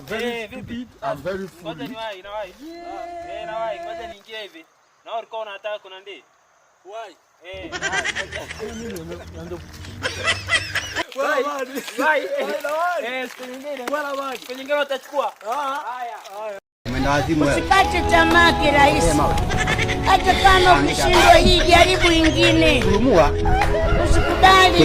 I'm very stupid. I'm very foolish. Ngoja niwahi. Nawahi. Ngoja niingie hivi. Na ulikuwa unataka kuna ndi? Why? Siku nyingine utachukua. Usikate tamaa kirahisi. Hata kama ukishindwa hii jaribu ingine. Usikubali.